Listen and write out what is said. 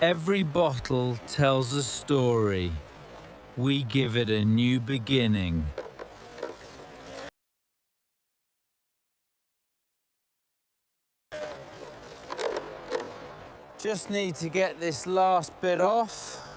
Every bottle tells a story. We give it a new beginning. Just need to get this last bit off.